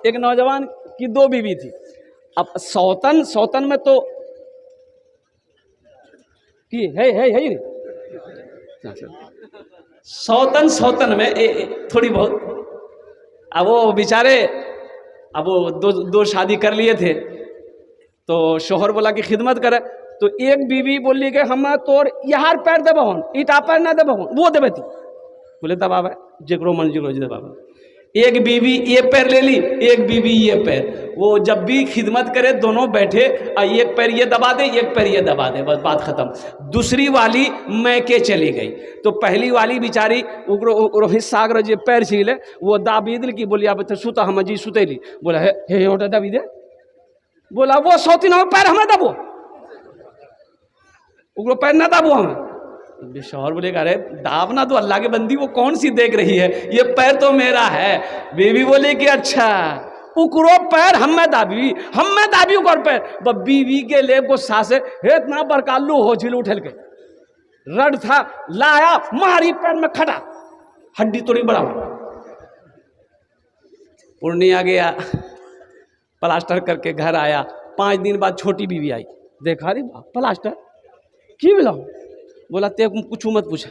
एक नौजवान की 2 बीवी थी। अब सौतन में तो कि है सौतन में थोड़ी बहुत। अब वो बेचारे, अब वो दो शादी कर लिए थे, तो शोहर बोला कि खिदमत करे। तो एक बीवी बोली कि हम तोर यार पैर देबहन, ईटा पैर ना देबहन, वो देवे थी। बोले दबावे जकरो मन जकरो दबावे। एक बीवी ये पैर ले ली, एक बीवी ये पैर। वो जब भी खिदमत करे दोनों बैठे, एक पैर ये दबा दे, एक पैर ये दबा दे, बस बात खत्म। दूसरी वाली मैके चली गई। तो पहली वाली बेचारी उग्रो हिस्सा अगर जो पैर छीले वो दाबी दिल की, बोली अब तो सुता हम जी सुतेली। बोला हे ओटा दबी दे। बोला वो सौती ना पैर हमें दबो, उग्रो पैर ना दबो हमें। शौहर बोलेगा अरे दाब ना तो अल्लाह के बंदी, वो कौन सी देख रही है, ये पैर तो मेरा है। बीवी बोले कि अच्छा उकरो पैर हमें दाबी उकर पैर। बीवी के ले गुस्सा से इतना बरकालू हो छिल उठल के रड था, लाया मारी पैर में खटा, हड्डी तोड़ी बड़ा। पूर्णिया गया, प्लास्टर करके घर आया। 5 दिन बाद छोटी बीवी आई, देखा रे प्लास्टर की मिला। बोला ते कुछ मत पूछा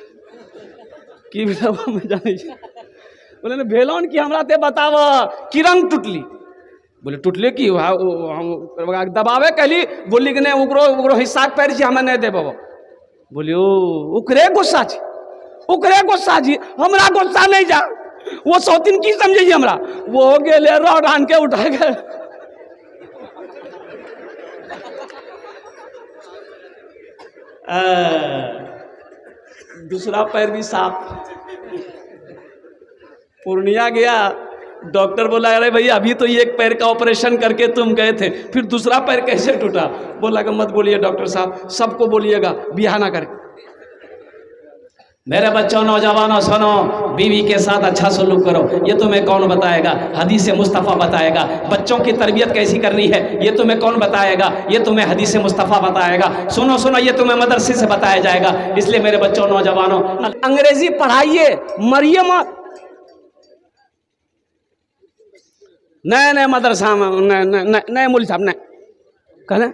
की मिला, मैं जाने। बोले भेलौन की हमरा ते बताव कि रंग टूटली। बोले टूटले की दबावे कहली। बोली कि नहीं उकरो हिस्सा पैर छी हमें नहीं देबो। बोली ओ उकरे गुस्सा छी, उकरे गुस्सा छी, हमरा गुस्सा नहीं जा। वो सौतीन की समझे हमरा, वो गेले रॉड आन के उठा के दूसरा पैर भी साफ। पूर्णिया गया, डॉक्टर बोला अरे भाई अभी तो एक पैर का ऑपरेशन करके तुम गए थे, फिर दूसरा पैर कैसे टूटा। बोला कि मत बोलिए डॉक्टर साहब, सबको बोलिएगा बियाह ना करके। मेरे बच्चों नौजवानों सुनो, बीवी के साथ अच्छा सलूक करो, ये तुम्हें कौन बताएगा, हदीस मुस्तफ़ा बताएगा। बच्चों की तरबियत कैसी करनी है ये तुम्हें कौन बताएगा, ये तुम्हें हदीस मुस्तफ़ा बताएगा। सुनो सुनो, ये तुम्हें मदरसे से बताया जाएगा। इसलिए मेरे बच्चों नौजवानों, अंग्रेजी पढ़ाइए। मरियम नए मदरसा में नए मौलवी साहब ने कहना,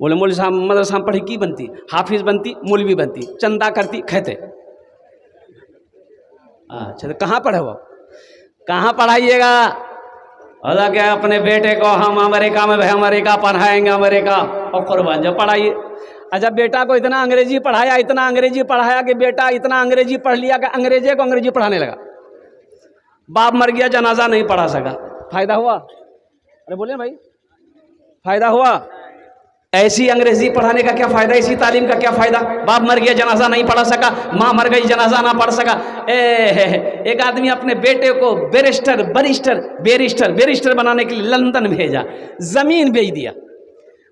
बोले मौलवी साहब मदरसा में पढ़ी की बनती, हाफिज बनती, मौलवी बनती, चंदा करती खेते। अच्छा तो कहाँ पढ़े वो, कहाँ पढ़ाइएगा। बोला क्या अपने बेटे को हम अमेरिका में अमेरिका पढ़ाएंगे, अमेरिका और कुर्बान जब पढ़ाइए। अच्छा बेटा को इतना अंग्रेजी पढ़ाया, इतना अंग्रेजी पढ़ाया कि बेटा इतना अंग्रेजी पढ़ लिया कि अंग्रेजी को अंग्रेजी पढ़ाने लगा। बाप मर गया, जनाजा नहीं पढ़ा सका, फायदा हुआ? अरे बोलिए भाई, फायदा हुआ? ऐसी अंग्रेजी पढ़ाने का क्या फायदा, इसी तालीम का क्या फायदा। बाप मर गया, जनाजा नहीं पढ़ा सका, माँ मर गई, जनाजा ना पढ़ सका। एक आदमी अपने बेटे को बैरिस्टर बनाने के लिए लंदन भेजा, जमीन बेच दिया।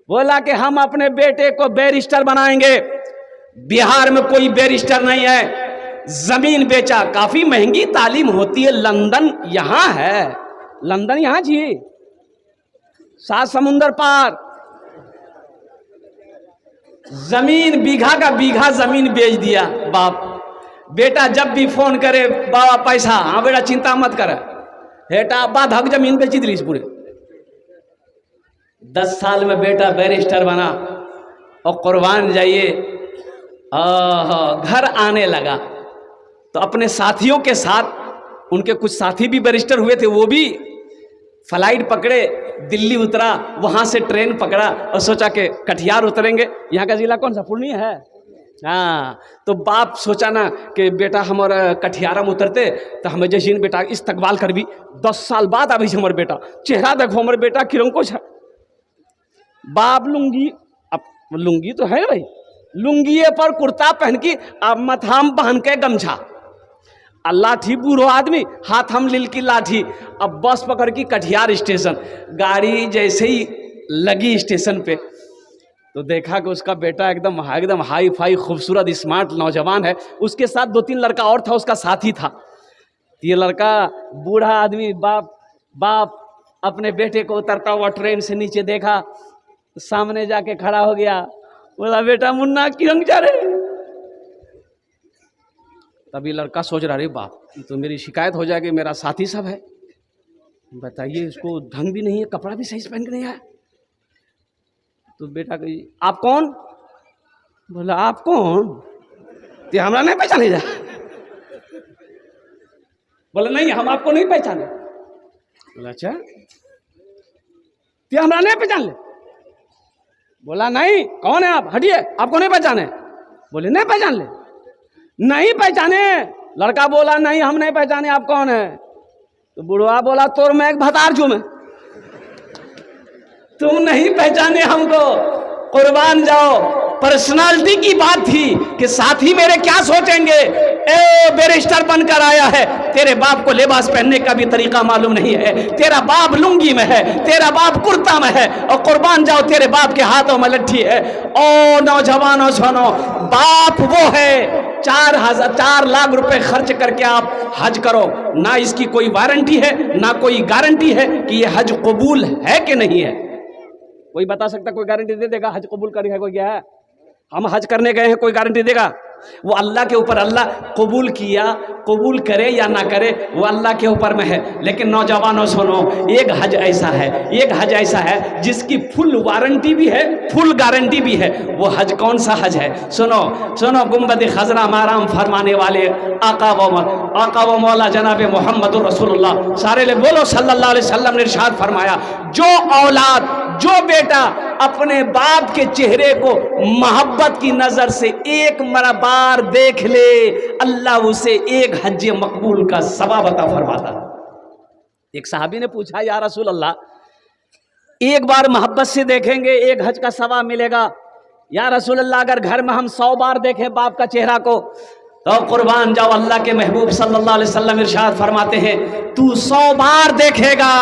बोला कि हम अपने बेटे को बैरिस्टर बनाएंगे। बिहार में कोई बैरिस्टर नहीं है, जमीन बेचा। काफी महंगी तालीम होती है, लंदन यहाँ है, लंदन यहाँ जी, 7 समुंदर पार। जमीन बीघा का बीघा जमीन बेच दिया बाप। बेटा जब भी फोन करे, बाबा पैसा, हाँ बेटा चिंता मत कर, बेटा बाद हक जमीन बेची दिली पूरे। 10 साल में बेटा बैरिस्टर बना और कुर्बान जाइए घर आने लगा। तो अपने साथियों के साथ, उनके कुछ साथी भी बैरिस्टर हुए थे, वो भी फ्लाइट पकड़े, दिल्ली उतरा, वहाँ से ट्रेन पकड़ा और सोचा कि कटिहार उतरेंगे। यहाँ का जिला कौन सा, पूर्णिया है। हाँ, तो बाप सोचा ना कि बेटा हमारा कटिहार में उतरते तो हमें जैसे बेटा इस्तकबाल कर भी। 10 साल बाद अभी हमारे बेटा चेहरा देखो, हमारे बेटा किरण को है। बाप लुंगी, अब लुंगी तो है भाई, लुंगी पर कुर्ता पहन की, अब मथाम पहन के गमछा, लाठी बूढ़ो आदमी, हाथ हम लील की लाठी। अब बस पकड़ की कटिहार स्टेशन। गाड़ी जैसे ही लगी स्टेशन पे तो देखा कि उसका बेटा एकदम हाई फाई खूबसूरत स्मार्ट नौजवान है। उसके साथ 2-3 लड़का और था, उसका साथी था। ये लड़का बूढ़ा आदमी बाप अपने बेटे को उतरता हुआ ट्रेन से नीचे देखा, सामने जाके खड़ा हो गया, बोला बेटा मुन्ना किरंग जा रहे। तभी लड़का सोच रहा, अरे बाप तो मेरी शिकायत हो जाएगी, मेरा साथी सब है। बताइए, इसको ढंग भी नहीं है, कपड़ा भी सही से पहन के नहीं आया। तो बेटा कही आप कौन? बोला आप कौन? तो हमरा नहीं पहचाने जा। बोला नहीं हम आपको नहीं पहचाने। बोला अच्छा तो हमरा नहीं पहचान ले। बोला नहीं कौन है आप, हटिए, आपको नहीं पहचाने। बोले नहीं पहचान ले। नहीं पहचाने। लड़का बोला नहीं हम नहीं पहचाने, आप कौन है? तो बुढ़वा बोला तोर मैं एक भतार छू मैं, तुम नहीं पहचाने हमको, कुर्बान जाओ। पर्सनालिटी की बात थी कि साथी मेरे क्या सोचेंगे, ए बैरिस्टर बनकर आया है, तेरे बाप को लिबास पहनने का भी तरीका मालूम नहीं है, तेरा बाप लुंगी में है, तेरा बाप कुर्ता में है, और कुर्बान जाओ तेरे बाप के हाथों में लट्ठी है। ओ नौजवानों सुनो, बाप वो है 4 लाख रुपए खर्च करके आप हज करो, ना इसकी कोई वारंटी है ना कोई गारंटी है कि ये हज कबूल है कि नहीं है। कोई बता सकता, कोई गारंटी दे देगा हज कबूल करेगा? कोई गया है? हम हज करने गए हैं, कोई गारंटी देगा? वो अल्लाह के ऊपर, अल्लाह कबूल किया, कबूल करे या ना करे वो अल्लाह के ऊपर में है। लेकिन नौजवानों सुनो, एक हज ऐसा है, एक हज ऐसा है जिसकी फुल वारंटी भी है, फुल गारंटी भी है। वो हज कौन सा हज है? सुनो सुनो, गुंबद खजरा माराम फरमाने वाले आका व मौला जनाब मोहम्मद रसूलुल्लाह सारे ले बोलो सल्लल्लाहु अलैहि वसल्लम ने इरशाद फरमाया, जो औलाद, जो बेटा अपने बाप के चेहरे को मोहब्बत की नजर से एक बार देख ले, अल्लाह उसे एक हज मकबूल का सवाब अता फरमाता। एक साहबी ने पूछा या रसूल अल्लाह, एक बार मोहब्बत से देखेंगे एक हज का सवाब मिलेगा? या रसूल अल्लाह अगर घर में हम 100 बार देखें बाप का चेहरा को तो कुर्बान जाओ, अल्लाह के महबूब सल्लल्लाहु अलैहि वसल्लम इरशाद फरमाते हैं, तू 100 बार देखेगा,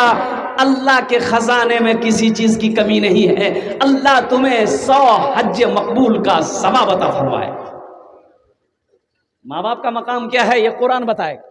अल्लाह के खजाने में किसी चीज की कमी नहीं है, अल्लाह तुम्हें 100 हज मकबूल का सवाब अता फरमाए। माँ बाप का मकाम क्या है ये कुरान बताएगा।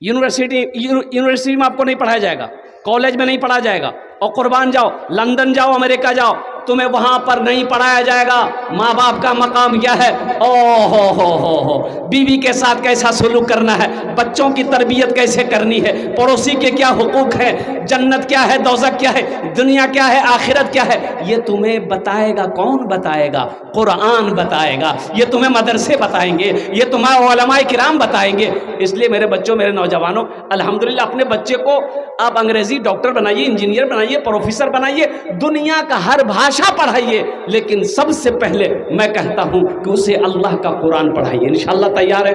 यूनिवर्सिटी में आपको नहीं पढ़ाया जाएगा, कॉलेज में नहीं पढ़ाया जाएगा, और कुर्बान जाओ लंदन जाओ, अमेरिका जाओ, तुम्हें वहां पर नहीं पढ़ाया जाएगा माँ बाप का मकाम क्या है। ओ हो, बीवी के साथ कैसा सलूक करना है, बच्चों की तरबियत कैसे करनी है, पड़ोसी के क्या हुकूक है, जन्नत क्या है, दोज़ख क्या है, दुनिया क्या है, आखिरत क्या है, ये तुम्हें बताएगा। कौन बताएगा? कुरान बताएगा। ये तुम्हें मदरसे बताएंगे, ये तुम्हें उलमाए किराम बताएंगे। इसलिए मेरे बच्चों, मेरे नौजवानों, अल्हम्दुलिल्लाह अपने बच्चे को आप अंग्रेजी डॉक्टर बनाइए, इंजीनियर बनाइए, प्रोफेसर बनाइए, दुनिया का हर भाषा पढ़ाइए, लेकिन सबसे पहले मैं कहता हूं कि उसे अल्लाह का कुरान पढ़ाइए। इंशाअल्लाह तैयार है?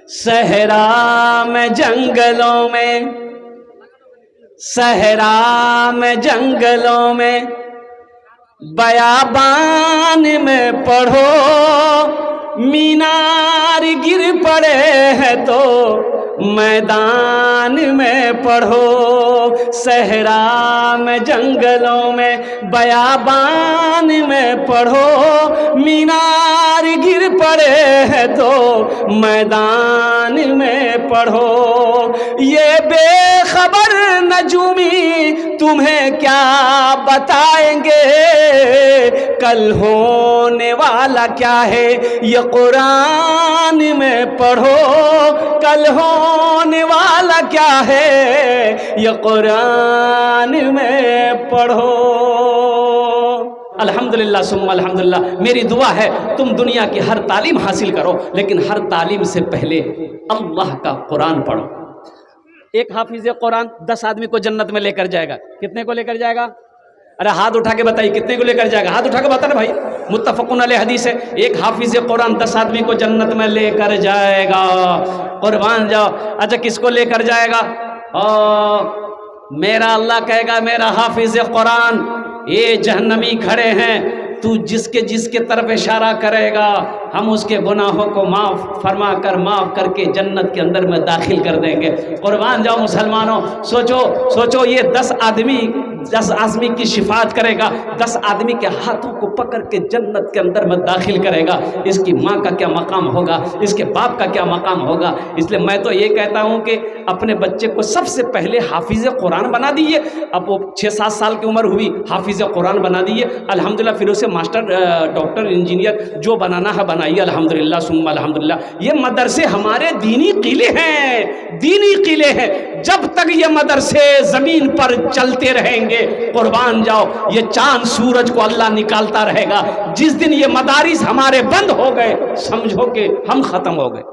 सहरा में जंगलों में, सहरा में जंगलों में, बयाबान में पढ़ो, मीनार गिर पड़े हैं तो मैदान में पढ़ो। सहरा में जंगलों में, बयाबान में पढ़ो, मीनार गिर पड़े हैं तो मैदान में पढ़ो। ये बेखबर नजूमी तुम्हें क्या बताएंगे, कल होने वाला क्या है ये कुरान में पढ़ो, कल होने वाला क्या है ये कुरान में पढ़ो। अल्हम्दुलिल्लाह सुम्मा अल्हम्दुलिल्लाह, मेरी दुआ है तुम दुनिया की हर तालीम हासिल करो, लेकिन हर तालीम से पहले अल्लाह का कुरान पढ़ो। एक हाफिज कुरान 10 आदमी को जन्नत में लेकर जाएगा। कितने को लेकर जाएगा? अरे हाथ उठा के बताइए कितने को लेकर जाएगा? हाथ उठा के बता ना भाई। मुत्तफकुन अलैह हदीस है, एक हाफिज कुरान 10 आदमी को जन्नत में लेकर जाएगा। कुर्बान जाओ। अच्छा किसको लेकर जाएगा? मेरा अल्लाह कहेगा मेरा हाफिज कुरान, ये जहन्नमी खड़े हैं, तू जिसके तरफ इशारा करेगा हम उसके गुनाहों को माफ़ फरमा कर, माफ़ करके जन्नत के अंदर में दाखिल कर देंगे। कुर्बान जाओ मुसलमानों, सोचो ये 10 आदमी की शिफात करेगा, 10 आदमी के हाथों को पकड़ के जन्नत के अंदर में दाखिल करेगा। इसकी माँ का क्या मकाम होगा, इसके बाप का क्या मकाम होगा। इसलिए मैं तो ये कहता हूँ कि अपने बच्चे को सबसे पहले हाफिज कुरान बना दीजिए। अब वो 6-7 साल की उम्र हुई, हाफिज कुरान बना दीजिए, अल्हम्दुलिल्लाह। फिर उसे मास्टर, डॉक्टर, इंजीनियर जो बनाना है बना बनाइए, अल्हम्दुलिल्लाह सुम्मा अल्हम्दुलिल्लाह। ये मदरसे हमारे दीनी किले हैं, दीनी किले हैं। जब तक ये मदरसे ज़मीन पर चलते रहेंगे, कुर्बान जाओ, ये चांद सूरज को अल्लाह निकालता रहेगा। जिस दिन ये मदारिस हमारे बंद हो गए, समझो कि हम ख़त्म हो गए।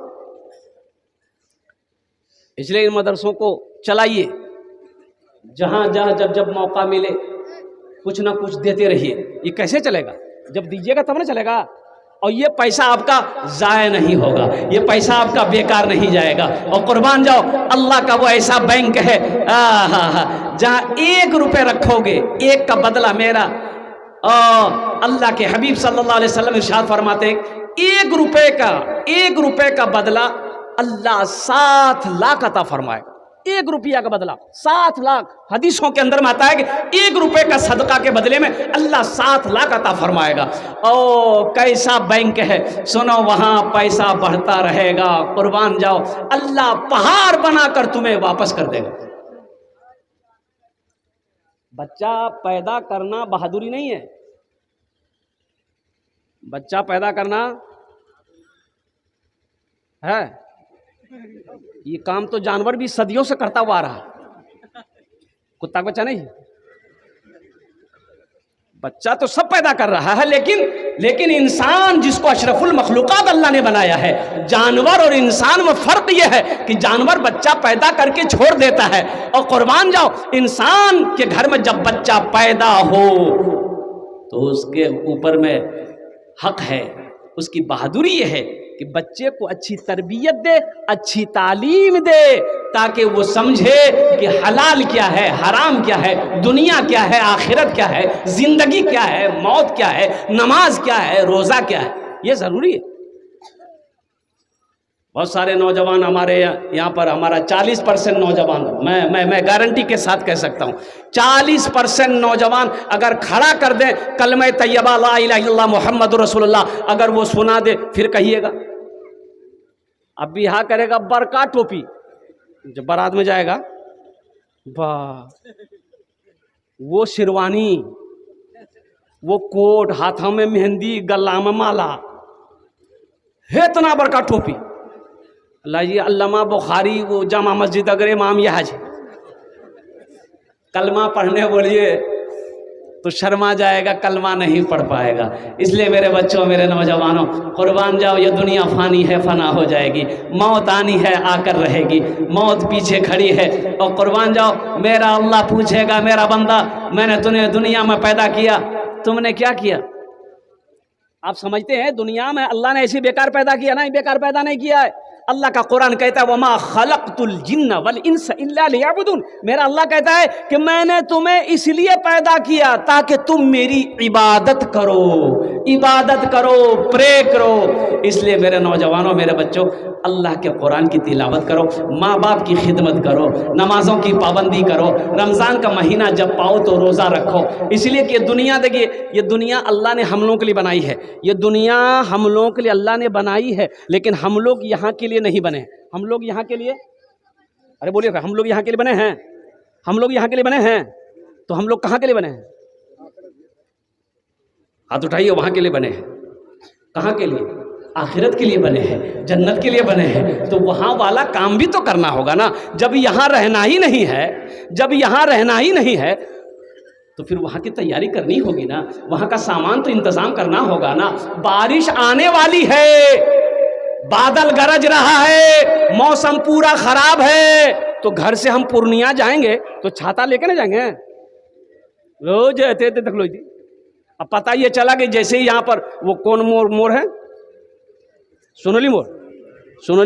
इसलिए इन मदरसों को चलाइए, जहाँ जहाँ जब जब मौका मिले कुछ ना कुछ देते रहिए। ये कैसे चलेगा? जब दीजिएगा तब ना चलेगा। और ये पैसा आपका ज़ाया नहीं होगा, ये पैसा आपका बेकार नहीं जाएगा। और कुर्बान जाओ, अल्लाह का वो ऐसा बैंक है जहाँ 1 रुपये रखोगे, 1 का बदला मेरा। अल्लाह के हबीब सल्लल्लाहु अलैहि वसल्लम इरशाद फरमाते हैं, 1 रुपये का बदला अल्लाह 7 लाख अता फरमाएगा। 1 रुपया का बदला 7 लाख। हदीसों के अंदर में आता है कि 1 रुपये का सदका के बदले में अल्लाह 7 लाख अता फरमाएगा। ओ कैसा बैंक है, सुनो, वहां पैसा बढ़ता रहेगा। कुर्बान जाओ, अल्लाह पहाड़ बनाकर तुम्हें वापस कर देगा। बच्चा पैदा करना बहादुरी नहीं है, बच्चा पैदा करना है। ये काम तो जानवर भी सदियों से करता हुआ आ रहा। कुत्ता का बच्चा नहीं, बच्चा तो सब पैदा कर रहा है, लेकिन इंसान जिसको अशरफुल मखलूकात अल्लाह ने बनाया है, जानवर और इंसान में फर्क यह है कि जानवर बच्चा पैदा करके छोड़ देता है, और कुर्बान जाओ, इंसान के घर में जब बच्चा पैदा हो तो उसके ऊपर में हक है, उसकी बहादुरी यह है कि बच्चे को अच्छी तरबियत दे, अच्छी तालीम दे, ताकि वो समझे कि हलाल क्या है, हराम क्या है, दुनिया क्या है, आखिरत क्या है, जिंदगी क्या है, मौत क्या है, नमाज क्या है, रोज़ा क्या है। ये ज़रूरी है। बहुत सारे नौजवान हमारे यहाँ पर, हमारा 40% नौजवान, मैं गारंटी के साथ कह सकता हूँ, 40% नौजवान अगर खड़ा कर दें कलमे तैयबा ला इलाहा इल्लल्लाह मुहम्मदुर रसूलुल्लाह, अगर वो सुना दे, फिर कहिएगा। अब बिहा करेगा बरका टोपी, जब बारात में जाएगा, वाह, वो शेरवानी, वो कोट, हाथों में मेहंदी, गला में माला, है इतना बड़का टोपी। लाइए, अल्लामा बुखारी वो जामा मस्जिद अगर इमाम यहाज कलमा पढ़ने बोलिए तो शर्मा जाएगा, कलमा नहीं पढ़ पाएगा। इसलिए मेरे बच्चों, मेरे नौजवानों, कुर्बान जाओ, ये दुनिया फानी है, फना हो जाएगी। मौत आनी है, आकर रहेगी। मौत पीछे खड़ी है। और कुर्बान जाओ, मेरा अल्लाह पूछेगा, मेरा बंदा, मैंने तुम्हें दुनिया में पैदा किया, तुमने क्या किया? आप समझते हैं दुनिया में अल्लाह ने ऐसी बेकार पैदा किया? नहीं, बेकार पैदा नहीं किया है। अल्लाह का कुरान कहता है, वमा खलक़तुल जिन्न वल इंस इल्ला लियअबुदून। मेरा अल्लाह कहता है कि मैंने तुम्हें इसलिए पैदा किया ताकि तुम मेरी इबादत करो, प्रे करो। इसलिए मेरे नौजवानों, मेरे बच्चों, अल्लाह के कुरान की तिलावत करो, माँ बाप की खिदमत करो, नमाजों की पाबंदी करो, रमज़ान का महीना जब पाओ तो रोज़ा रखो। इसलिए कि दुनिया, देखिए, ये दुनिया अल्लाह ने हम लोगों के लिए बनाई है। ये दुनिया हम लोगों के लिए अल्लाह ने बनाई है, लेकिन हम लोग यहाँ के लिए नहीं बने। हम लोग यहाँ के लिए, अरे बोलिए, हम लोग यहाँ के लिए बने हैं? हम लोग यहाँ के लिए बने हैं, तो हम लोग कहाँ के लिए बने हैं? हाथ उठाइए, वहाँ के लिए बने हैं। कहाँ के लिए? आखिरत के लिए बने हैं, जन्नत के लिए बने हैं। तो वहाँ वाला काम भी तो करना होगा ना। जब यहाँ रहना ही नहीं है, तो फिर वहाँ की तैयारी करनी होगी ना, वहाँ का सामान तो इंतज़ाम करना होगा ना। बारिश आने वाली है, बादल गरज रहा है, मौसम पूरा खराब है, तो घर से हम पूर्णिया जाएंगे तो छाता लेके ना जाएंगे? रोज देख लो जी। अब पता ये चला कि जैसे ही यहाँ पर वो कौन मोड़ है, सोनोली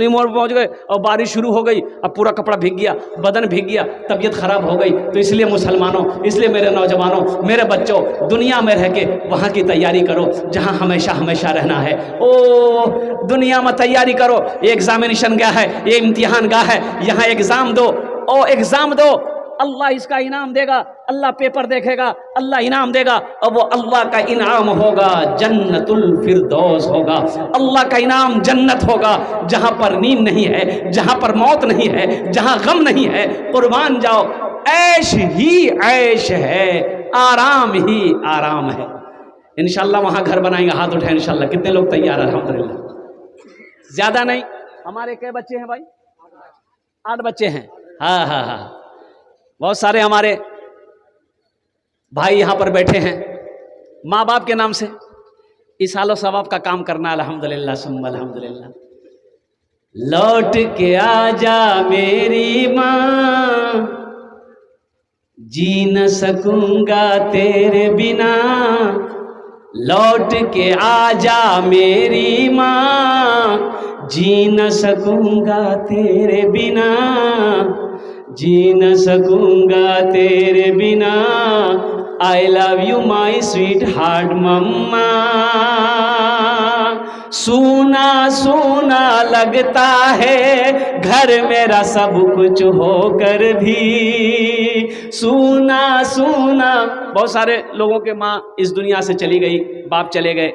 मोड़ पहुँच गए और बारिश शुरू हो गई। अब पूरा कपड़ा भीग गया, बदन भीग गया, तबीयत खराब हो गई। तो इसलिए मुसलमानों, इसलिए मेरे नौजवानों, मेरे बच्चों, दुनिया में रह के वहाँ की तैयारी करो जहाँ हमेशा हमेशा रहना है। ओ दुनिया में तैयारी करो, एग्जामिनेशन गया है, ये इम्तिहान गया है, यहाँ एग्ज़ाम दो, ओ एग्ज़ाम दो, अल्लाह इसका इनाम देगा, अल्लाह पेपर देखेगा, अल्लाह इनाम देगा, और वो अल्लाह का इनाम होगा जन्नतुल फिरदौस होगा। अल्लाह का इनाम जन्नत होगा, जहाँ पर नींद नहीं है, जहाँ पर मौत नहीं है, जहाँ गम नहीं है। कुर्बान जाओ, ऐश ही ऐश है, आराम ही आराम है। इंशाल्लाह वहाँ घर बनाएंगे, हाथ उठाए इंशाल्लाह। कितने लोग तैयार हैं? अल्हम्दुलिल्लाह। ज़्यादा नहीं, हमारे क्या बच्चे हैं भाई? 8 बच्चे हैं। हाँ हाँ हाँ, बहुत सारे हमारे भाई यहाँ पर बैठे हैं। माँ बाप के नाम से इसालो सवाब का काम करना, अल्हम्दुलिल्लाह सुम्मा अल्हम्दुलिल्लाह। लौट के आजा मेरी माँ, जी न सकूंगा तेरे बिना। लौट के आजा मेरी माँ, जी न सकूंगा तेरे बिना, जी न सकूंगा तेरे बिना। I love you my sweet heart mama. सूना सूना लगता है घर मेरा सब कुछ होकर भी, सूना सूना। बहुत सारे लोगों के माँ इस दुनिया से चली गई, बाप चले गए,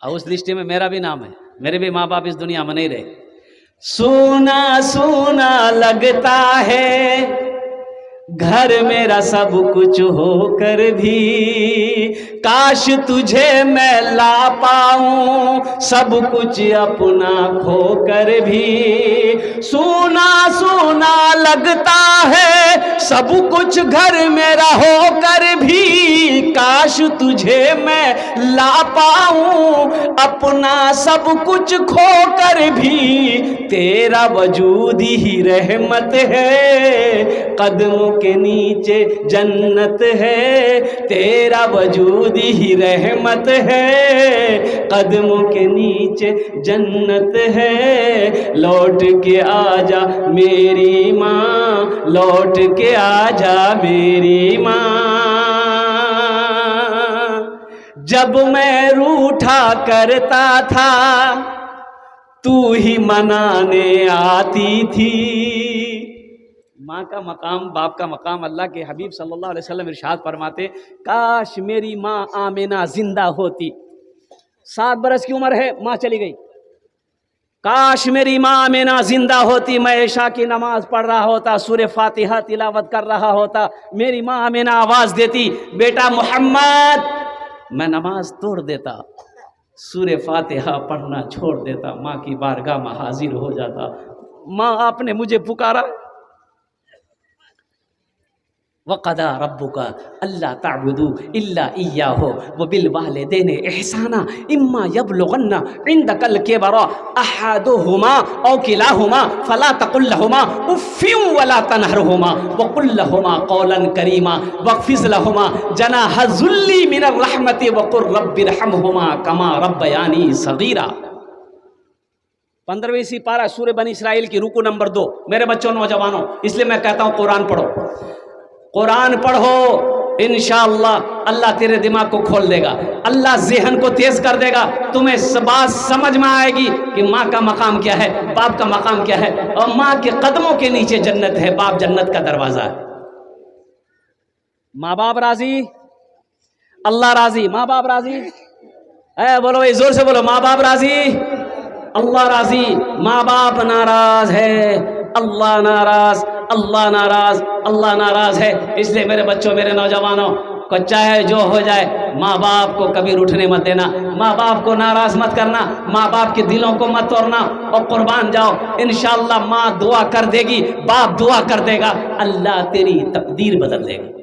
और उस लिस्ट में मेरा भी नाम है। मेरे भी माँ बाप इस दुनिया में नहीं रहे। सूना सूना लगता है घर मेरा सब कुछ होकर भी, काश तुझे मैं ला पाऊं सब कुछ अपना खोकर भी। सूना सूना लगता है सब कुछ घर मेरा होकर भी, काश तुझे मैं ला पाऊं अपना सब कुछ खोकर भी। तेरा वजूद ही रहमत है, कदमों के नीचे जन्नत है। तेरा वजूद ही रहमत है, कदमों के नीचे जन्नत है। लौट के आजा मेरी माँ, लौट के आजा मेरी माँ। जब मैं रूठा करता था तू ही मनाने आती थी। माँ का मकाम, बाप का मकाम, अल्लाह के हबीब सल्लल्लाहु अलैहि वसल्लम इरशाद फरमाते, काश मेरी माँ आमिना जिंदा होती। 7 बरस की उम्र है, माँ चली गई। काश मेरी माँ आमिना जिंदा होती, मैं इशा की नमाज पढ़ रहा होता, सूरह फातिहा तिलावत कर रहा होता। मेरी माँ आमिना आवाज देती, बेटा मोहम्मद। मैं नमाज तोड़ देता, सूरह फातिहा पढ़ना छोड़ देता, माँ की बारगाह में हाजिर हो जाता। माँ आपने मुझे पुकारा, वक़दा रब्बुका अल्ला ताबुदू इल्ला इय्याहु व बिल वालिदैनि इहसाना इम्मा यबलुगन्ना इंदकल किबरा अहदुहुमा औ किलाहुमा फला तकुल लहुमा उफ़्फिन वला तनहरहुमा व कुल लहुमा क़ौलन करीमा वक़्फ़िज़ लहुमा जनाह ज़ुल्ली मिनर रहमति व क़ुर रब्बिरहमहुमा कमा रब्बयानी सग़ीरा। 15वीं सिपारा सूरह बनी इसराइल की रुकू नंबर 2। मेरे बच्चों नौजवानों, इसलिए मैं कहता हूँ कुरान पढ़ो, कुरान पढ़ो। इंशाअल्लाह अल्लाह तेरे दिमाग को खोल देगा, अल्लाह ज़हन को तेज कर देगा। तुम्हें बात समझ में आएगी कि माँ का मकाम क्या है, बाप का मकाम क्या है। और माँ के कदमों के नीचे जन्नत है, बाप जन्नत का दरवाजा है। माँ बाप राजी, अल्लाह राजी। माँ बाप राजी है, बोलो भाई जोर से बोलो, माँ बाप राजी, अल्लाह राजी। माँ बाप नाराज है, अल्लाह नाराज, अल्लाह नाराज, अल्लाह नाराज है। इसलिए मेरे बच्चों, मेरे नौजवानों को चाहे जो हो जाए, माँ बाप को कभी रूठने मत देना, माँ बाप को नाराज मत करना, माँ बाप के दिलों को मत तोड़ना और कुर्बान जाओ। इंशाअल्लाह माँ दुआ कर देगी, बाप दुआ कर देगा, अल्लाह तेरी तकदीर बदल देगा।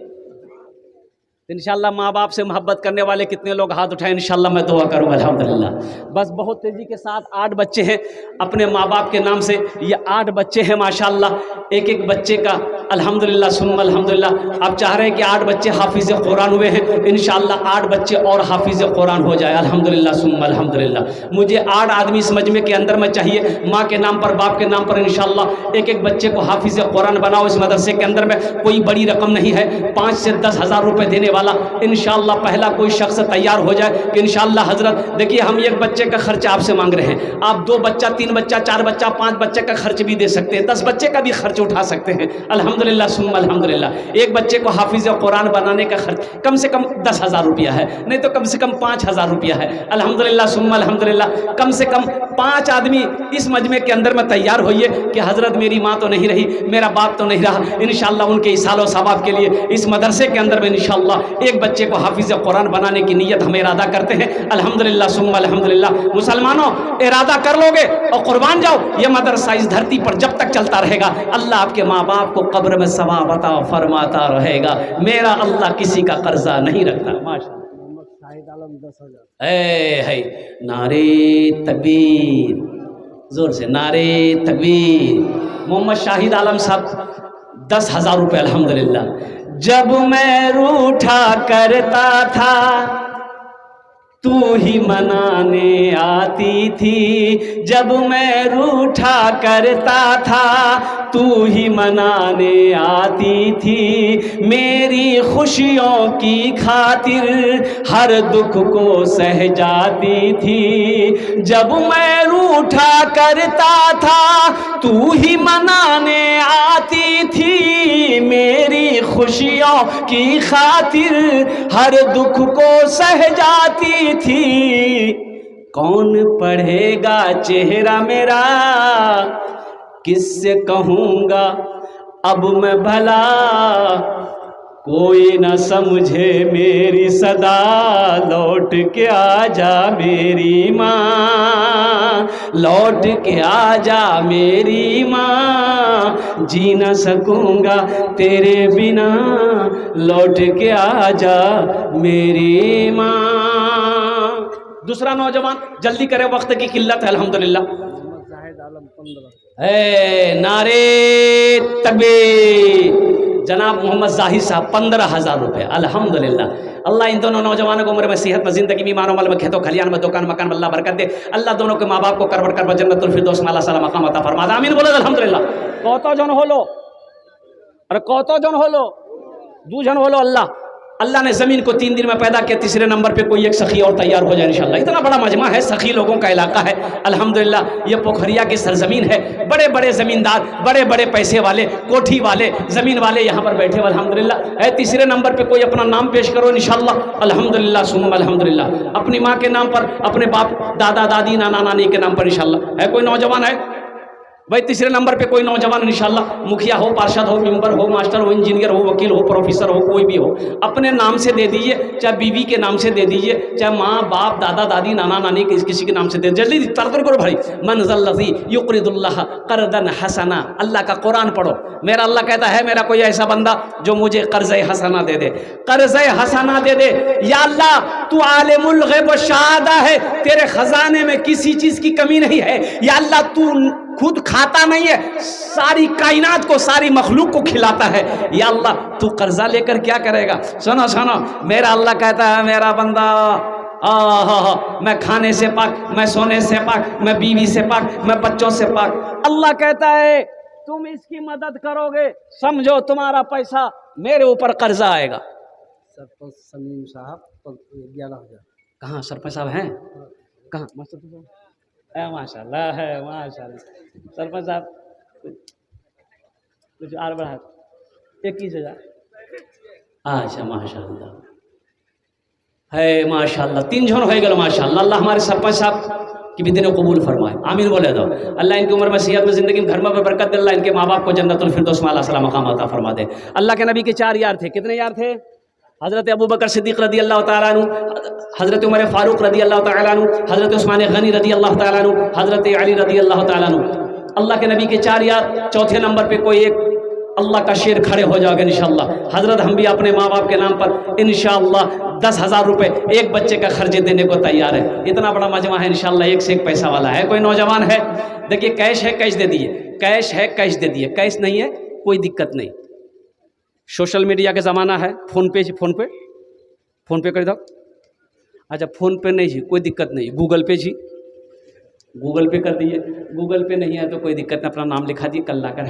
इंशाअल्लाह माँ बाप से मोहब्बत करने वाले कितने लोग हाथ उठाएं, इंशाअल्लाह मैं दुआ करूँगा। अल्हम्दुलिल्लाह। बस बहुत तेज़ी के साथ 8 बच्चे हैं अपने माँ बाप के नाम से। ये 8 बच्चे हैं माशाअल्लाह, एक एक बच्चे का अल्हम्दुलिल्लाह सुम्मा अल्हम्दुलिल्लाह। आप चाह रहे हैं कि 8 बच्चे हाफिज़ कुरान हुए हैं, इंशाअल्लाह 8 बच्चे और हाफिज़ कुरान हो जाए, अल्हम्दुलिल्लाह सुम्मा अल्हम्दुलिल्लाह। मुझे 8 आदमी इस मजमे के अंदर में चाहिए, माँ के नाम पर, बाप के नाम पर। इंशाअल्लाह एक एक बच्चे को हाफिज़ कुरान बनाओ। इस मदरसे के अंदर में कोई बड़ी रकम नहीं है, 5 से 10 हज़ार रुपये देने वाला इंशाअल्लाह पहला कोई शख्स तैयार हो जाए कि इंशाअल्लाह हजरत देखिए, हम एक बच्चे का खर्च आपसे मांग रहे हैं, आप 2 बच्चा, 3 बच्चा, 4 बच्चा, 5 बच्चे का खर्च भी दे सकते हैं, 10 बच्चे का भी खर्च उठा सकते हैं। अल्हम्दुलिल्लाह सुम्मा अल्हम्दुलिल्लाह। एक बच्चे को हाफिज़ कुरान बनाने का खर्च कम से कम 10,000 रुपया है, नहीं तो कम से कम 5,000 रुपया है। अल्हम्दुलिल्लाह सुम्मा अल्हम्दुलिल्लाह। कम से कम 5 आदमी इस मजमे के अंदर में तैयार होइए कि हजरत मेरी माँ तो नहीं रही, मेरा बाप तो नहीं रहा, इंशाअल्लाह उनके इसालो सवाब के लिए इस मदरसे के अंदर में इंशाअल्लाह एक बच्चे को हाफिज कुरान बनाने की नीयत हम इरादा करते हैं। अल्हम्दुलिल्लाह सुम्मा अल्हम्दुलिल्लाह। मुसलमानों, इरादा कर लोगे और कुर्बान जाओ, ये मदरसा इस धरती पर जब तक चलता रहेगा अल्लाह आपके माँ बाप को कब्र में सवाब अता फरमाता रहेगा। मेरा अल्लाह किसी का कर्जा नहीं रखता। माशाअल्लाह। है नारे तकबीर, जोर से नारे तकबीर। मोहम्मद शाहिद आलम साहब 10,000 रुपये अल्हम्दुलिल्लाह। जब मैं रूठा करता था तू ही मनाने आती थी, जब मैं रूठा करता था तू ही मनाने आती थी, मेरी खुशियों की खातिर हर दुख को सह जाती थी। जब मैं रूठा करता था तू ही मनाने आती थी, मेरी खुशियों की खातिर हर दुख को सह जाती थी। कौन पढ़ेगा चेहरा मेरा, किससे कहूँगा अब मैं भला, कोई न समझे मेरी सदा, लौट के आजा मेरी माँ, लौट के आजा मेरी माँ, जी न सकूँगा तेरे बिना, लौट के आजा मेरी माँ। दूसरा नौजवान, जल्दी करे, वक्त की किल्लत है। अल्हम्दुलिल्लाह। नारे तकबीर। जनाब मोहम्मद जाहिद साहब 15,000 रुपये अल्हम्दुलिल्लाह। अल्लाह इन दोनों नौजवानों को उम्र में, सेहत में, जिंदगी में, ईमान मल में, खेतों खलियान में, दुकान मकान में अल्लाह बरकत दे। अल्लाह दोनों के माँ बाप को करबट कर जन्नतुल फिरदौस में अल्लाह सलाम मकाम अता फरमा दे। आमीन बोलो अल्हम्दुलिल्लाह। कौतो जन होलो, अरे कौतो जन होलो, दू जन होलो। अल्लाह ने ज़मीन को 3 दिन में पैदा किया, तीसरे नंबर पे कोई एक सखी और तैयार हो जाए इंशाअल्लाह। इतना बड़ा मजमा है, सखी लोगों का इलाका है अल्हम्दुलिल्लाह। ये पोखरिया की सरजमीन है, बड़े बड़े ज़मींदार, बड़े बड़े पैसे वाले, कोठी वाले, ज़मीन वाले यहाँ पर बैठे हुए अल्हम्दुलिल्लाह है। तीसरे नंबर पे कोई अपना नाम पेश करो इंशाअल्लाह। अल्हम्दुलिल्लाह सुम्मा अल्हम्दुलिल्लाह। अपनी माँ के नाम पर, अपने बाप दादा दादी नाना नानी के नाम पर इंशाअल्लाह। है कोई नौजवान है भाई? तीसरे नंबर पे कोई नौजवान इंशाअल्लाह, मुखिया हो, पार्षद हो, मेंबर हो, मास्टर हो, इंजीनियर हो, वकील हो, प्रोफेसर हो, कोई भी हो, अपने नाम से दे दीजिए, चाहे बीवी के नाम से दे दीजिए, चाहे माँ बाप दादा दादी नाना नानी किसी के नाम से दे। जल्दी तरतर करो भाई। मनज़ल्लज़ी युक़रिदुल्लाह क़र्ज़न हसना। अल्लाह का कुरान पढ़ो। मेरा अल्लाह कहता है मेरा कोई ऐसा बंदा जो मुझे कर्ज़े हसना दे दे, कर्ज़े हसना दे दे। या अल्लाह तू आलिमुल ग़ैब व शहादा है, तेरे खजाने में किसी चीज़ की कमी नहीं है। या अल्लाह तू खुद खाता नहीं है, सारी कायनात को, सारी मखलूक को खिलाता है। या अल्लाह तू कर्जा लेकर क्या करेगा? सुनो सुनो, मेरा अल्लाह कहता है मेरा बंदा मैं खाने से पाक, मैं सोने से पाक, मैं बीवी से पाक, मैं बच्चों से पाक। अल्लाह कहता है तुम इसकी मदद करोगे, समझो तुम्हारा पैसा मेरे ऊपर कर्जा आएगा। सरपंच समीम साहब 11,000। कहाँ सरपंच साहब हैं? कहाँ? माशाल्लाह है, माशाल्लाह। सरपंच साहब कुछ और बढ़ा, 21,000। अच्छा माशाल्लाह है, माशाल्लाह। 3 जन हो गए माशाल्लाह। अल्लाह हमारे सरपंच साहब की भी दिन कबूल फरमाए। आमीन बोले दो। अल्लाह इनकी उम्र में, सेहत में, जिंदगी में, घर में बरकत दे। अल्लाह इनके माँ बाप को जन्नतुल फिरदौस में अल्लाह सलाम मकाम अता फरमा दे। अल्लाह के नबी के 4 यार थे। कितने यार थे? हज़रत अबू बकर सिद्दीक़ रदी अल्लाह तआला अन्हु, हज़रत उमर फ़ारूक रदी अल्लाह तआला अन्हु, हज़रत उस्मान गनी रदी अल्लाह तआला अन्हु, हज़रत अली रदी अल्लाह तआला अन्हु। अल्लाह के नबी के 4 यार। चौथे नंबर पे कोई एक अल्लाह का शेर खड़े हो जाएगा इंशाअल्लाह। हज़रत हम भी अपने माँ बाप के नाम पर इंशाअल्लाह 10,000 रुपये एक बच्चे का खर्चे देने को तैयार है। इतना बड़ा मजमा है इंशाअल्लाह, एक से एक पैसा वाला है। कोई नौजवान है? देखिए कैश है, कैश दे दिए, कैश है, कैश दे दिए, कैश नहीं है कोई दिक्कत नहीं। सोशल मीडिया का ज़माना है, फ़ोन पे कर दो। अच्छा फ़ोन पे नहीं जी, कोई दिक्कत नहीं, गूगल पे जी, गूगल पे कर दिए। गूगल पे नहीं है तो कोई दिक्कत नहीं, अपना नाम लिखा दिए, कल लाकर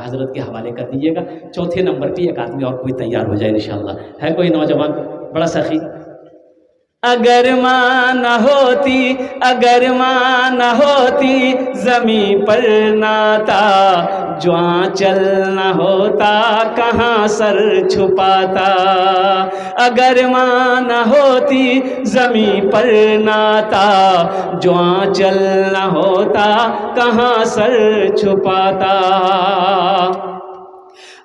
हज़रत के हवाले कर दीजिएगा। चौथे नंबर पे एक आदमी और कोई तैयार हो जाए इंशाअल्लाह। है कोई नौजवान बड़ा सखी? अगर माँ न होती, अगर माँ न होती ज़मीं पर नाता, जो आंचल न होता कहाँ सर छुपाता। अगर माँ न होती ज़मीं पर नाता, जो आंचल न होता कहाँ सर छुपाता।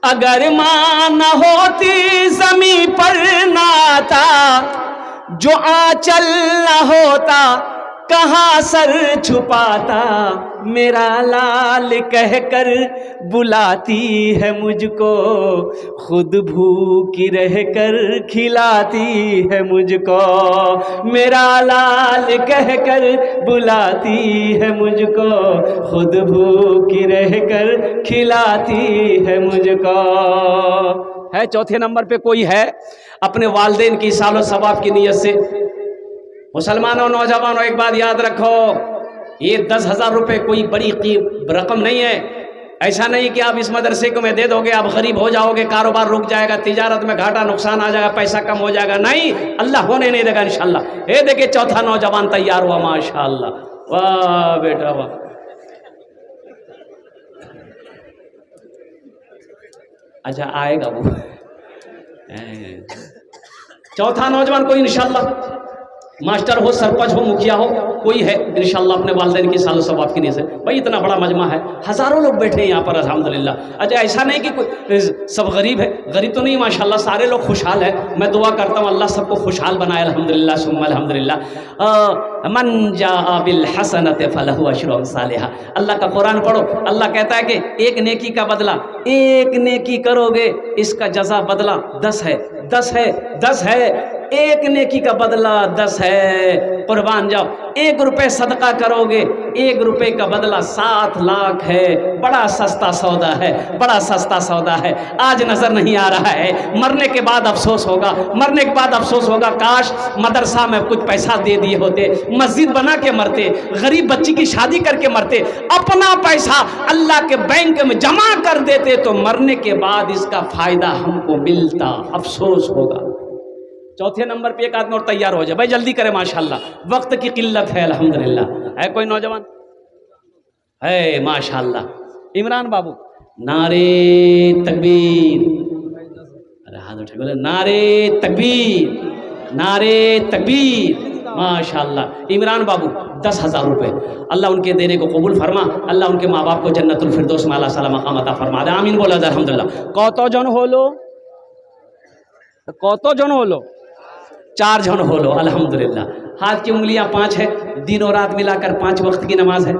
अगर माँ न होती जमी पर नाता, जो आंचल न होता कहाँ सर छुपाता, मेरा लाल कहकर बुलाती है मुझको, खुद भूखी रहकर खिलाती है मुझको, मेरा लाल कहकर बुलाती है मुझको, खुद भूखी रहकर खिलाती है मुझको। है चौथे नंबर पे कोई है अपने वालिदैन की सालो सवाब की नीयत से। मुसलमानों, नौजवानों, एक बात याद रखो, ये 10,000 रुपये कोई बड़ी रकम नहीं है। ऐसा नहीं कि आप इस मदरसे को मैं दे दोगे आप गरीब हो जाओगे, कारोबार रुक जाएगा, तिजारत में घाटा नुकसान आ जाएगा, पैसा कम हो जाएगा। नहीं, अल्लाह होने नहीं देगा इंशाअल्लाह। ये देखिए चौथा नौजवान तैयार हुआ, माशाअल्लाह, वाह बेटा वाह। अच्छा आएगा वो चौथा नौजवान कोई इंशाअल्लाह, मास्टर हो, सरपंच हो, मुखिया हो, कोई है इंशाअल्लाह अपने वालिदैन की सालो सवाब की नीयत से। भाई इतना बड़ा मजमा है, हज़ारों लोग बैठे हैं यहाँ पर अल्हम्दुलिल्लाह। अच्छा ऐसा नहीं कि कोई सब गरीब है, गरीब तो नहीं, माशाअल्लाह सारे लोग खुशहाल है। मैं दुआ करता हूँ अल्लाह सबको खुशहाल बनाए अल्हम्दुलिल्लाह सुम्मा अल्हम्दुलिल्लाह। मन जाअ बिल हसनति फलहु अशरु अम्सालिहा। अल्लाह का कुरान पढ़ो, अल्लाह कहता है कि एक नेकी का बदला, एक नेकी करोगे इसका जज़ा बदला 10 है, 10 है, 10 है, एक नेकी का बदला 10 है। कुर्बान जाओ, 1 रुपये सदका करोगे, 1 रुपये का बदला 7 लाख है। बड़ा सस्ता सौदा है, बड़ा सस्ता सौदा है। आज नजर नहीं आ रहा है, मरने के बाद अफसोस होगा, मरने के बाद अफसोस होगा, काश मदरसा में कुछ पैसा दे दिए होते, मस्जिद बना के मरते, गरीब बच्ची की शादी करके मरते, अपना पैसा अल्लाह के बैंक में जमा कर देते तो मरने के बाद इसका फायदा हमको मिलता। अफसोस होगा। चौथे नंबर पे एक आदमी और तैयार हो जाए, भाई जल्दी करें, माशाल्लाह वक्त की किल्लत है अल्हम्दुलिल्लाह। है कोई नौजवान? है माशाल्लाह। इमरान बाबू, नारे तकबीर, अरे हाथ उठे बोले नारे तकबीर, नारे तकबीर, माशाल्लाह। इमरान बाबू 10,000 रुपये, अल्लाह उनके देने को कबूल फरमा, अल्लाह उनके माँ बाप को जन्नतुल फिरदौस में अल्लाह सलाम मकाम अता फरमा दे, आमीन बोला अल्हम्दुलिल्लाह। कौतो जन होलो, कौतो जन होलो, 4 जन हो लो अल्हम्दुलिल्लाह। हाथ की उंगलियां 5 है, दिन और रात मिलाकर 5 वक्त की नमाज है।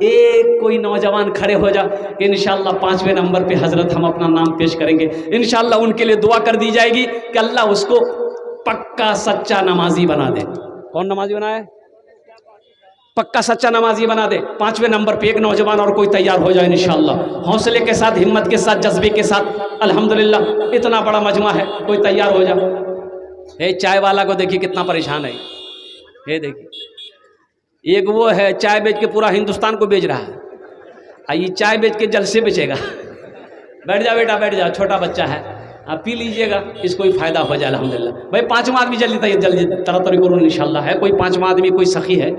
एक कोई नौजवान खड़े हो जा कि इंशाअल्लाह 5वें नंबर पे हजरत हम अपना नाम पेश करेंगे, इंशाअल्लाह उनके लिए दुआ कर दी जाएगी कि अल्लाह उसको पक्का सच्चा नमाजी बना दे। कौन नमाजी बनाए? पक्का सच्चा नमाजी बना दे। 5वें नंबर पे एक नौजवान और कोई तैयार हो जाए इंशाअल्लाह, हौसले के साथ, हिम्मत के साथ, जज्बे के साथ अल्हम्दुलिल्लाह। इतना बड़ा मजमा है, कोई तैयार हो जा। ये चाय वाला को देखिए कितना परेशान है, ये देखिए, एक वो है चाय बेच के पूरा हिंदुस्तान को बेच रहा है, ये चाय बेच के जलसे बेचेगा। बैठ जा बेटा, बैठ जा, छोटा बच्चा है, आप पी लीजिएगा, इसको भी फायदा हो जाए अल्हम्दुलिल्लाह। भाई 5वां आदमी जल्दी जल्दी तरह करो इंशाअल्लाह। है कोई 5वां आदमी, कोई सखी है?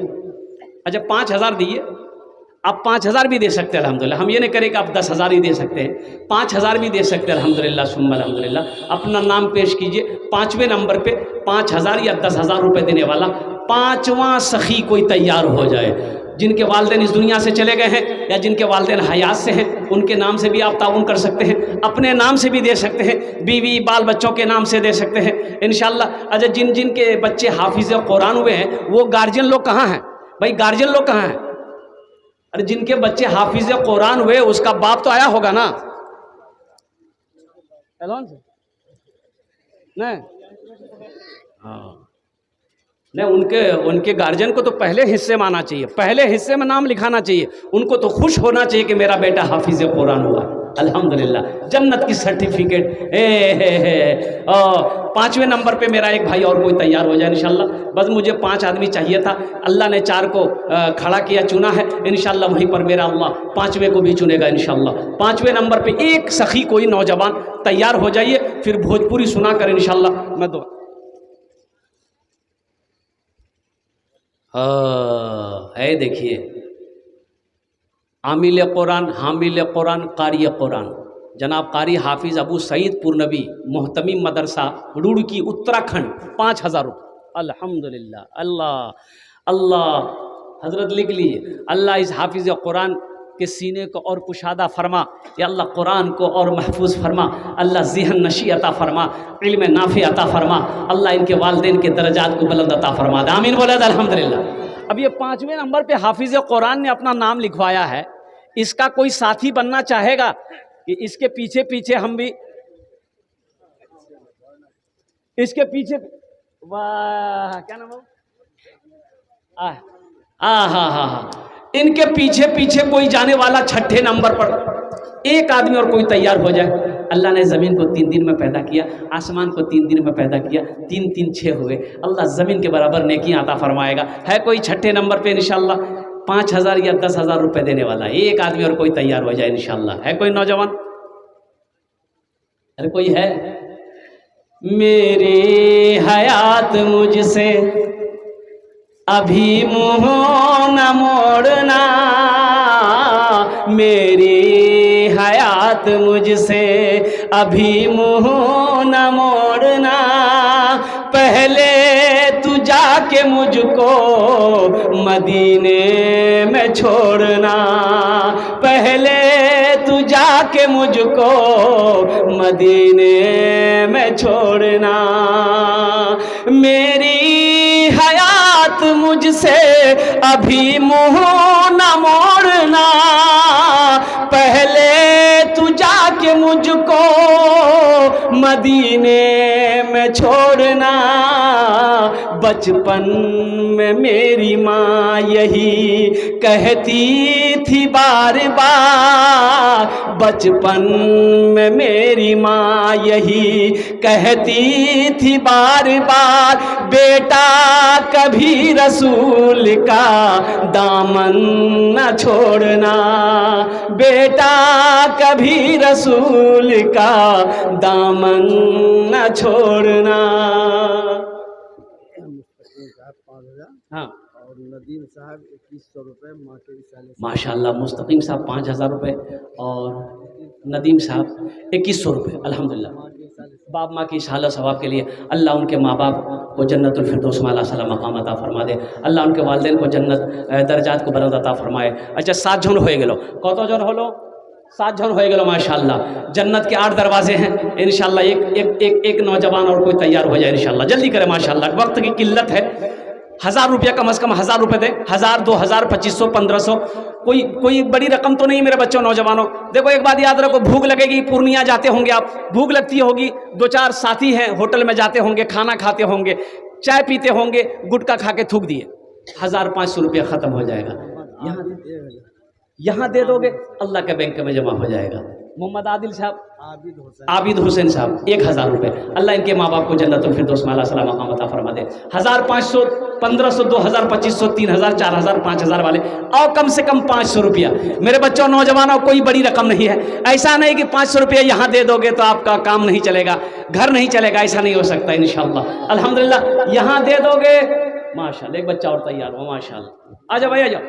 अच्छा 5,000 दिए, आप 5,000 भी दे सकते हैं अल्हम्दुलिल्लाह। हम ये नहीं करें कि आप 10,000 ही दे सकते हैं, 5,000 भी दे सकते हैं अल्हम्दुलिल्लाह सुम्मा अल्हम्दुलिल्लाह। अपना नाम पेश कीजिए। 5वें नंबर पे 5,000 या 10,000 रुपये देने वाला 5वां सखी कोई तैयार हो जाए। जिनके वालिदैन इस दुनिया से चले गए हैं या जिनके वालिदैन हयात से हैं, उनके नाम से भी आप ताउन कर सकते हैं, अपने नाम से भी दे सकते हैं, बीवी बाल बच्चों के नाम से दे सकते हैं इंशाअल्लाह। अच्छा जिन जिन के बच्चे हाफिज़ कुरान हुए हैं वो गार्जियन लोग कहाँ हैं? भाई गार्जियन लोग कहाँ हैं? अरे जिनके बच्चे हाफिज़ कुरान हुए उसका बाप तो आया होगा ना? एलोन से नहीं, हाँ नहीं, उनके गार्जियन को तो पहले हिस्से में आना चाहिए, पहले हिस्से में नाम लिखाना चाहिए। उनको तो खुश होना चाहिए कि मेरा बेटा हाफिज़ कुरान हुआ अल्हम्दुलिल्लाह, जन्नत की सर्टिफिकेट। 5वें नंबर पे मेरा एक भाई और कोई तैयार हो जाए इंशाअल्लाह। बस मुझे 5 आदमी चाहिए था, अल्लाह ने 4 को खड़ा किया, चुना है इंशाअल्लाह। वहीं पर मेरा अल्लाह 5वें को भी चुनेगा इंशाअल्लाह। 5वें नंबर पे एक सखी कोई नौजवान तैयार हो जाइए, फिर भोजपुरी सुना कर इंशाअल्लाह मैं दो। है देखिए, आमिल कुरान, हामिल कुरान, कारी कुरान, जनाब कारी हाफिज़ अबू सईद पुरनवी, मोहतमी मदरसा रुड़की उत्तराखंड, 5,000 रुपये अल्हम्दुलिल्लाह। अल्लाह अल्लाह, हजरत लिख लीजिए, अल्लाह इस हाफिज़ कुरान के सीने को और कुशादा फरमा। या अल्लाह कुरान को और महफूज फरमा। अल्लाह ज़हन नशी अता फरमा, इल्म नाफ़े अता फरमा। अल्लाह इनके वालिदैन के दर्जात को बुलंद अता फरमा दे। आमीन बोला अल्हम्दुलिल्लाह। अब ये 5वें नंबर पे हाफिज़ कुरान ने अपना नाम लिखवाया है। इसका कोई साथी बनना चाहेगा कि इसके पीछे पीछे हम भी, इसके पीछे, वाह क्या नाम है, हाँ, इनके पीछे पीछे कोई जाने वाला 6ठे नंबर पर एक आदमी और कोई तैयार हो जाए। अल्लाह ने ज़मीन को 3 दिन में पैदा किया, आसमान को 3 दिन में पैदा किया, 3 3 6 हुए। अल्लाह ज़मीन के बराबर नेकियां अता फरमाएगा। है कोई 6ठे नंबर पे इंशाअल्लाह 5,000 या 10,000 रुपये देने वाला है। एक आदमी और कोई तैयार हो जाए इंशाअल्लाह। है कोई नौजवान? अरे कोई है? मेरी हयात मुझसे अभी मुँह न मोड़ना, मेरी हयात मुझसे अभी मुँह न मोड़ना। पहले तू जाके मुझको मदीने में छोड़ना, पहले तू जाके मुझको मदीने में छोड़ना। मेरी हयात मुझसे अभी मुँह न मोड़ना, पहले तू जाके मुझको मदीने में छोड़ना। बचपन में मेरी माँ यही कहती थी बार बार, बचपन में मेरी माँ यही कहती थी बार बार, बेटा कभी रसूल का दामन न छोड़ना, बेटा कभी रसूल का दामन न छोड़ना। मुस्तकीम साहब 5,000 हाँ, और नदीम साहब 2100 रुपये माँ के इशारे से। माशाल्लाह। मुस्तकीम साहब 5,000 रुपये और नदीम साहब 2100 रुपये। अल्हम्दुलिल्लाह। माँ के इशारे से बाप माँ की इशाला सवाब के लिए अल्लाह उनके माँ बाप को जन्नतुल फिरदौस में आला सलाम मकाम अता फरमा दे। अल्लाह उनके वालिदैन को जन्नत दर्जात को बुलंद अता फरमाए। अच्छा 7 जन हो गेलो, कत जन हलो? 7 जन हो गेलो माशाल्लाह। जन्नत के 8 दरवाजे हैं इंशाल्लाह। एक नौजवान और कोई तैयार हो जाए इंशाल्लाह। जल्दी करें माशाल्लाह, वक्त की किल्लत है। 1000 रुपया कम से कम 1000 रुपये दें। 1000, 2000, 2500, 1500, कोई बड़ी रकम तो नहीं मेरे बच्चों नौजवानों। देखो एक बात याद रखो, भूख लगेगी, पूर्णिया जाते होंगे आप, भूख लगती होगी, 2-4 साथी हैं होटल में जाते होंगे, खाना खाते होंगे, चाय पीते होंगे, गुटखा खा के थूक दिए, 1500 रुपया ख़त्म हो जाएगा। यहाँ दे दोगे अल्लाह के बैंक में जमा हो जाएगा। मोहम्मद आदिल साहब, आबिद हुसैन साहब 1000 रुपये। अल्लाह इनके माँ बाप को जन्नतुल फिरदौस में आला सलाम मकाम अता फरमा दे। 1500, 1500, 2000, 2500, 3000, 4000, 5000 वाले और कम से कम 500 रुपया। मेरे बच्चों नौजवानों, कोई बड़ी रकम नहीं है। ऐसा नहीं कि 500 रुपया यहाँ दे दोगे तो आपका काम नहीं चलेगा, घर नहीं चलेगा, ऐसा नहीं हो सकता इंशाअल्लाह। अल्हम्दुलिल्लाह यहाँ दे दोगे माशाल्लाह। एक बच्चा और तैयार हो माशाल्लाह। आ जाओ भाई, आ जाओ।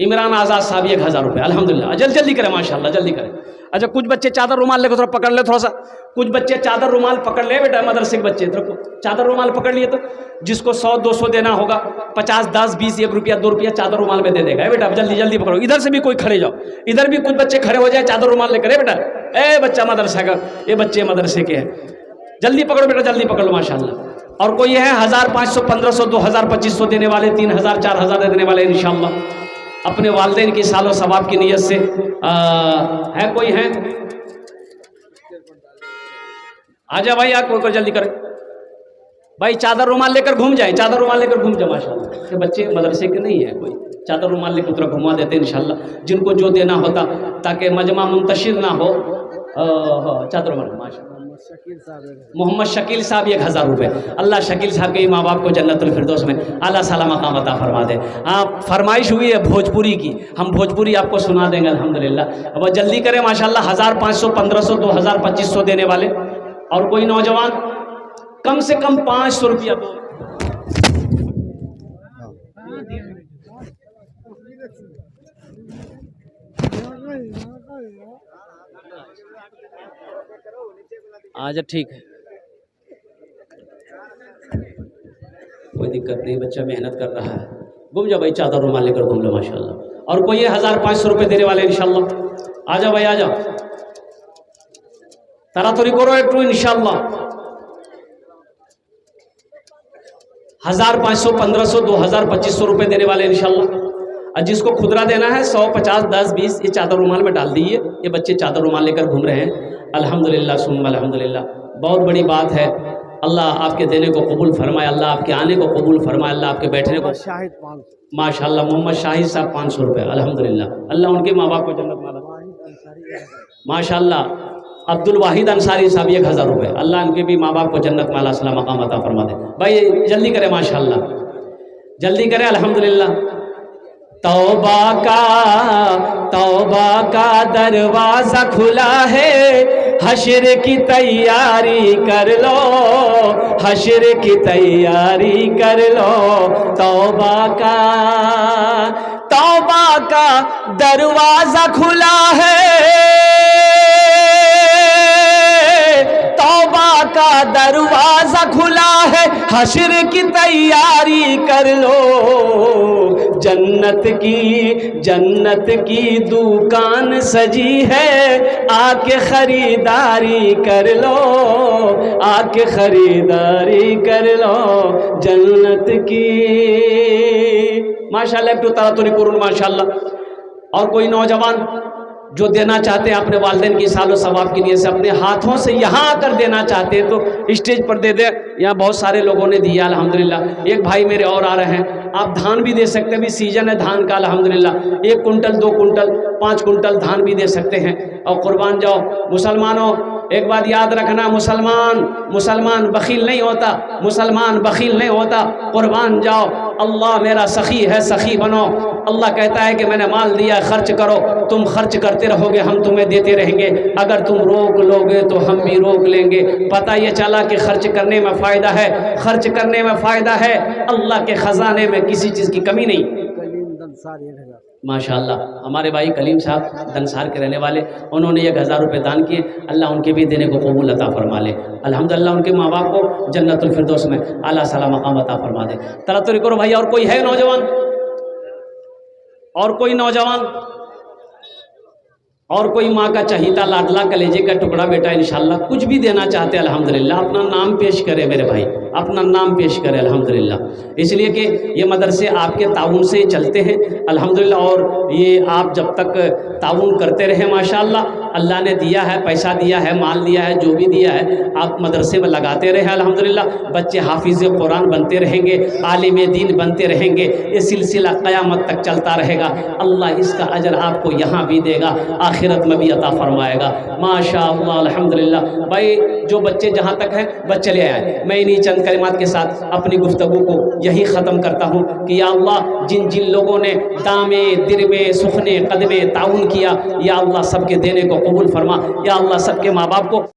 इमरान आज़ाद साहब 1000 रुपये। अल्हम्दुलिल्लाह। जल्दी करें माशाल्लाह, जल्दी करें। अच्छा कुछ बच्चे चादर रुमाल लेकर थोड़ा पकड़ ले, थोड़ा सा कुछ बच्चे चादर रुमाल पकड़ ले बेटा, मदरसे के बच्चे तो चादर रुमाल पकड़ लिए। तो जिसको 100, 200 देना होगा, 50, 10, 20, 1 रुपया, 2 रुपया चादर रुमाल में दे देगा बेटा। जल्दी पकड़ो। इधर से भी कोई खड़े जाओ, इधर भी कुछ बच्चे खड़े हो जाए, चादर रुमाल लेकर बेटा। ए बच्चा मदरसा का, ये बच्चे मदरसे के हैं, जल्दी पकड़ो बेटा, जल्दी पकड़ो माशाल्लाह। और कोई है 1000, 500, 1500, 2000, 2500 देने वाले, 3000, 4000 देने वाले इंशाअल्लाह अपने वालिदैन की सालो सवाब की नीयत से। है कोई है? आजा भाई, आ कोई जल्दी करे भाई। चादर रुमाल लेकर घूम जाए, चादर रुमाल लेकर घूम जाए माशाल्लाह। के बच्चे मदरसे के नहीं है, कोई चादर रुमाल लेकर उधर घुमा देते इंशाअल्लाह, जिनको जो देना होता, ताकि मजमा मुंतशिर ना हो। चादर रुमाल माशाल्लाह। मोहम्मद शकील साहब 1000 रुपये। अल्लाह शकील साहब के माँ बाप को जन्नतुल फिरदौस में आला साला मकाम अता फरमा दे। हाँ, फरमाइश हुई है भोजपुरी की, हम भोजपुरी आपको सुना देंगे अल्हम्दुलिल्लाह। अब जल्दी करें माशाल्लाह। 1000, 500, 1500, 2000, 2500 देने वाले और कोई नौजवान कम से कम 500 रुपया दो। अच्छा ठीक है, कोई दिक्कत नहीं, बच्चा मेहनत कर रहा है। घूम जाओ भाई, चादर रुमाल लेकर घूम लो माशाल्लाह। और कोई है 1500 रुपये देने वाले इंशाल्लाह? आ जाओ भाई, आ जाओ, तरातरी करो एक इंशाल्लाह। 1500, 1500, 2000, 2500 रुपये देने वाले इंशाल्लाह। और जिसको खुदरा देना है 100, 50, 10, 20 ये चादर रुमाल में डाल दीजिए। ये बच्चे चादर रुमाल लेकर घूम रहे हैं। अल्हम्दुलिल्लाह सुम्मा अल्हम्दुलिल्लाह, बहुत बड़ी बात है। अल्लाह आपके देने को कबूल फरमाए, अल्लाह आपके आने को कबूल फरमाए, अल्लाह आपके बैठने को। शाहिद 500, माशाल्लाह मोहम्मद शाहिद साहब 500 रुपये, अल्हम्दुलिल्लाह। अल्लाह उनके माँ बाप को जन्नत माला। माशाल्लाह अब्दुल वाहिद अंसारी साहब 1000 रुपये, अल्लाह उनके भी माँ बाप को जन्नत माला सलाम मकाम अता फरमा दे। भाई जल्दी करें, माशाल्लाह जल्दी करें, अल्हम्दुलिल्लाह। तौबा का दरवाज़ा खुला है, हश्र की तैयारी कर लो, हश्र की तैयारी कर लो। तौबा का दरवाज़ा खुला है, तौबा का दरवाज़ा खुला है, हश्र की तैयारी कर लो। जन्नत की दुकान सजी है, आके खरीदारी कर लो, आके खरीदारी कर लो जन्नत की। माशाल्लाह एक तो तरातुरी कुरुन माशाल्लाह। और कोई नौजवान जो देना चाहते हैं अपने वालिदैन की सालो सवाब की नीयत से, अपने हाथों से यहाँ आकर देना चाहते हैं तो स्टेज पर दे दे। यहाँ बहुत सारे लोगों ने दिया अल्हम्दुलिल्लाह। एक भाई मेरे और आ रहे हैं, आप धान भी दे सकते हैं, अभी सीजन है धान का अल्हम्दुलिल्लाह। 1 कुंटल, 2 कुंटल, 5 कुंटल धान भी दे सकते हैं और कुर्बान जाओ। मुसलमानों एक बात याद रखना, मुसलमान बखील नहीं होता, मुसलमान बखील नहीं होता। कुर्बान जाओ, अल्लाह मेरा सखी है, सखी बनो। अल्लाह कहता है कि मैंने माल दिया, खर्च करो। तुम खर्च करते रहोगे, हम तुम्हें देते रहेंगे। अगर तुम रोक लोगे तो हम भी रोक लेंगे। पता ये चला कि खर्च करने में फ़ायदा है, खर्च करने में फ़ायदा है। अल्लाह के ख़जाने में किसी चीज़ की कमी नहीं। माशाअल्लाह हमारे भाई कलीम साहब दनसार के रहने वाले, उन्होंने 1000 रुपये दान किए। अल्लाह उनके भी देने को कबूल अता फरमा ले। अल्हम्दुलिल्लाह उनके माँ बाप को जन्नतुल फिरदौस में आला साला मकाम अता फरमा दे। तरातुरी करो भाई। और कोई है नौजवान? और कोई नौजवान? और कोई माँ का चहीता लाडला कलेजे का टुकड़ा बेटा इंशाल्लाह कुछ भी देना चाहते हैं अल्हम्दुलिल्लाह, अपना नाम पेश करे मेरे भाई, अपना नाम पेश करे अल्हम्दुलिल्लाह। इसलिए कि ये मदरसे आपके ताउन से चलते हैं अल्हम्दुलिल्लाह। और ये आप जब तक ताउन करते रहे माशाल्लाह, अल्लाह ने दिया है, पैसा दिया है, माल दिया है, जो भी दिया है आप मदरसे में लगाते रहे अल्हम्दुलिल्लाह। बच्चे हाफिज़ कुरान बनते रहेंगे, आलिम दीन बनते रहेंगे, ये सिलसिला क़यामत तक चलता रहेगा। अल्लाह इसका अजर आपको यहाँ भी देगा, आखिरत में भी अता फरमाएगा। माशाअल्लाह अल्हम्दुलिल्लाह। भाई जो बच्चे जहाँ तक हैं बस चले आए। मैं इन्हीं चंद कलिमात के साथ अपनी गुफ्तगू को यही ख़त्म करता हूँ कि या अल्लाह जिन जिन लोगों ने दामे दिरमे सुखने कदमे ताउन किया, या अल्लाह सबके देने को कबूल फरमा। या अल्लाह सबके माँ बाप को